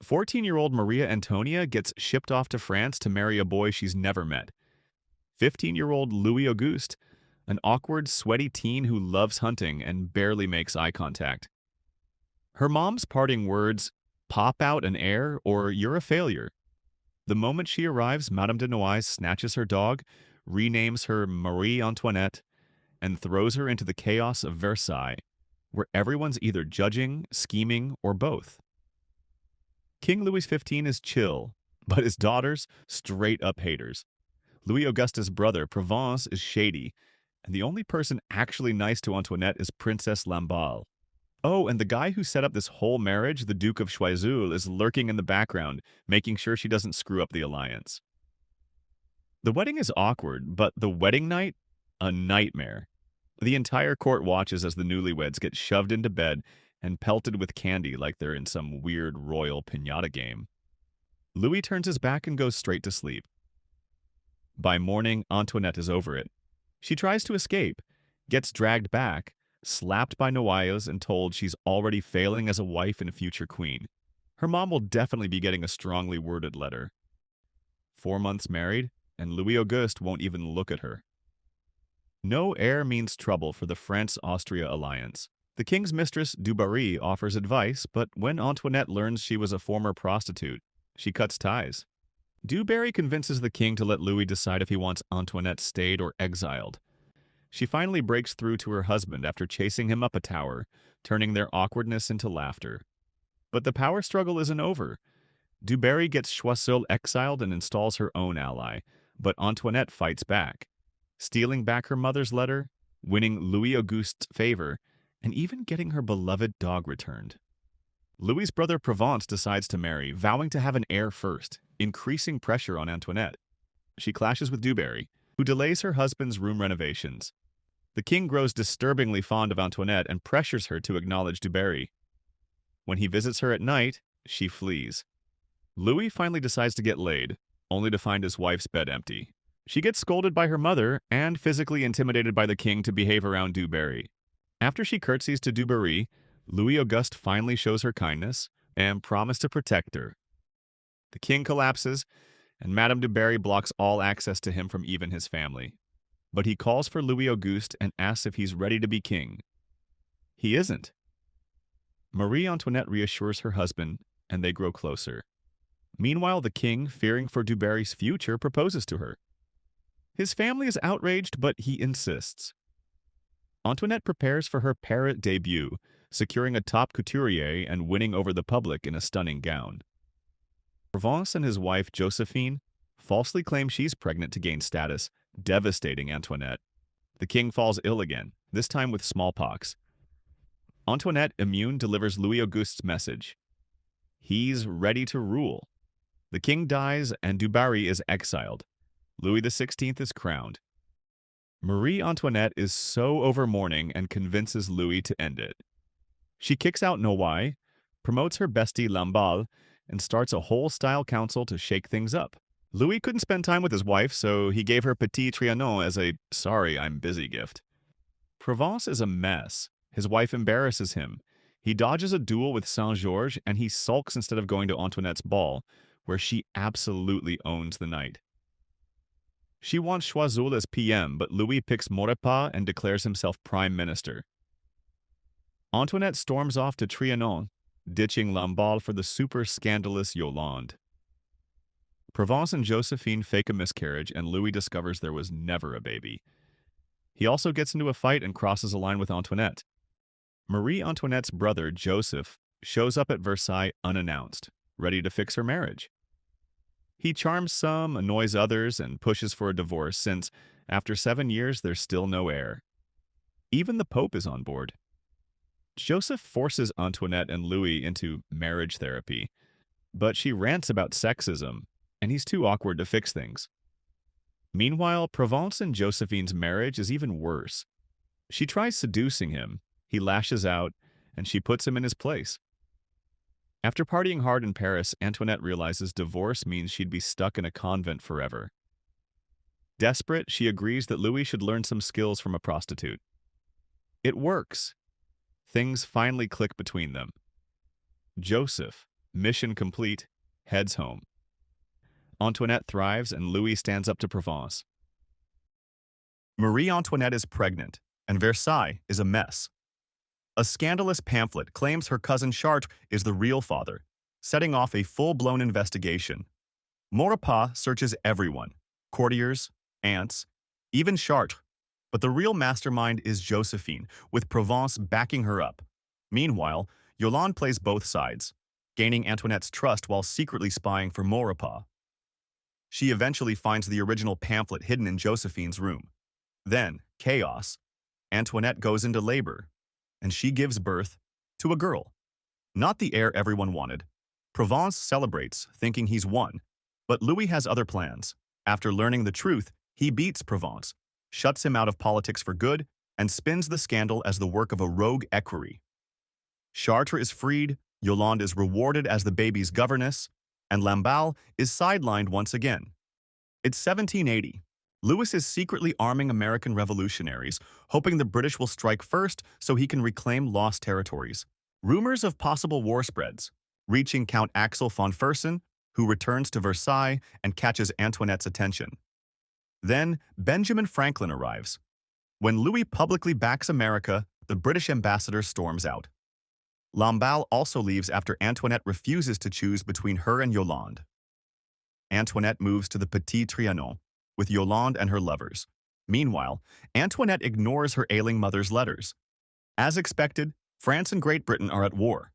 14-year-old Maria Antonia gets shipped off to France to marry a boy she's never met. 15-year-old Louis Auguste, an awkward, sweaty teen who loves hunting and barely makes eye contact. Her mom's parting words, "Pop out an heir or you're a failure." The moment she arrives, Madame de Noailles snatches her dog, renames her Marie Antoinette, and throws her into the chaos of Versailles, where everyone's either judging, scheming, or both. King Louis XV is chill, but his daughters, straight up haters. Louis Auguste's brother, Provence, is shady, and the only person actually nice to Antoinette is Princess Lamballe. Oh, and the guy who set up this whole marriage, the Duke of Choiseul, is lurking in the background, making sure she doesn't screw up the alliance. The wedding is awkward, but the wedding night? A nightmare. The entire court watches as the newlyweds get shoved into bed and pelted with candy like they're in some weird royal piñata game. Louis turns his back and goes straight to sleep. By morning, Antoinette is over it. She tries to escape, gets dragged back, slapped by Noailles and told she's already failing as a wife and future queen. Her mom will definitely be getting a strongly worded letter. 4 months married, and Louis Auguste won't even look at her. No heir means trouble for the France-Austria alliance. The king's mistress, du Barry, offers advice, but when Antoinette learns she was a former prostitute, she cuts ties. Du Barry convinces the king to let Louis decide if he wants Antoinette stayed or exiled. She finally breaks through to her husband after chasing him up a tower, turning their awkwardness into laughter. But the power struggle isn't over. Du Barry gets Choiseul exiled and installs her own ally, but Antoinette fights back, stealing back her mother's letter, winning Louis Auguste's favor, and even getting her beloved dog returned. Louis's brother Provence decides to marry, vowing to have an heir first, increasing pressure on Antoinette. She clashes with Du Barry, who delays her husband's room renovations. The king grows disturbingly fond of Antoinette and pressures her to acknowledge Du Barry. When he visits her at night, she flees. Louis finally decides to get laid, only to find his wife's bed empty. She gets scolded by her mother and physically intimidated by the king to behave around Du Barry. After she curtsies to Du Barry, Louis Auguste finally shows her kindness and promised to protect her. The king collapses, and Madame du Barry blocks all access to him from even his family. But he calls for Louis Auguste and asks if he's ready to be king. He isn't. Marie Antoinette reassures her husband, and they grow closer. Meanwhile, the king, fearing for Du Barry's future, proposes to her. His family is outraged, but he insists. Antoinette prepares for her Paris debut, securing a top couturier and winning over the public in a stunning gown. Provence and his wife, Josephine, falsely claim she's pregnant to gain status, devastating Antoinette. The king falls ill again, this time with smallpox. Antoinette, immune, delivers Louis Auguste's message. He's ready to rule. The king dies and Du Barry is exiled. Louis XVI is crowned. Marie Antoinette is so over mourning and convinces Louis to end it. She kicks out Noailles, promotes her bestie Lamballe, and starts a whole style council to shake things up. Louis couldn't spend time with his wife, so he gave her Petit Trianon as a "sorry, I'm busy" gift. Provence is a mess. His wife embarrasses him. He dodges a duel with Saint-Georges, and he sulks instead of going to Antoinette's ball, where she absolutely owns the night. She wants Choiseul as PM, but Louis picks Maurepas and declares himself prime minister. Antoinette storms off to Trianon, ditching Lamballe for the super scandalous Yolande. Provence and Josephine fake a miscarriage, and Louis discovers there was never a baby. He also gets into a fight and crosses a line with Antoinette. Marie Antoinette's brother, Joseph, shows up at Versailles unannounced, ready to fix her marriage. He charms some, annoys others, and pushes for a divorce since, after 7 years, there's still no heir. Even the Pope is on board. Joseph forces Antoinette and Louis into marriage therapy, but she rants about sexism, and he's too awkward to fix things. Meanwhile, Provence and Josephine's marriage is even worse. She tries seducing him, he lashes out, and she puts him in his place. After partying hard in Paris, Antoinette realizes divorce means she'd be stuck in a convent forever. Desperate, she agrees that Louis should learn some skills from a prostitute. It works. Things finally click between them. Joseph, Mission complete. Heads home. Antoinette thrives and Louis stands up to Provence. Marie Antoinette is pregnant, and Versailles is a mess. A scandalous pamphlet claims her cousin Chartres is the real father, setting off a full-blown investigation. Maurepas searches everyone, courtiers, aunts, even Chartres, but the real mastermind is Josephine, with Provence backing her up. Meanwhile, Yolande plays both sides, gaining Antoinette's trust while secretly spying for Maurepas. She eventually finds the original pamphlet hidden in Josephine's room. Then, chaos. Antoinette goes into labor, and she gives birth to a girl. Not the heir everyone wanted. Provence celebrates, thinking he's won, but Louis has other plans. After learning the truth, he beats Provence, shuts him out of politics for good, and spins the scandal as the work of a rogue equerry. Chartres is freed, Yolande is rewarded as the baby's governess, and Lamballe is sidelined once again. It's 1780. Louis is secretly arming American revolutionaries, hoping the British will strike first so he can reclaim lost territories. Rumors of possible war spreads, reaching Count Axel von Fersen, who returns to Versailles and catches Antoinette's attention. Then, Benjamin Franklin arrives. When Louis publicly backs America, the British ambassador storms out. Lamballe also leaves after Antoinette refuses to choose between her and Yolande. Antoinette moves to the Petit Trianon with Yolande and her lovers. Meanwhile, Antoinette ignores her ailing mother's letters. As expected, France and Great Britain are at war.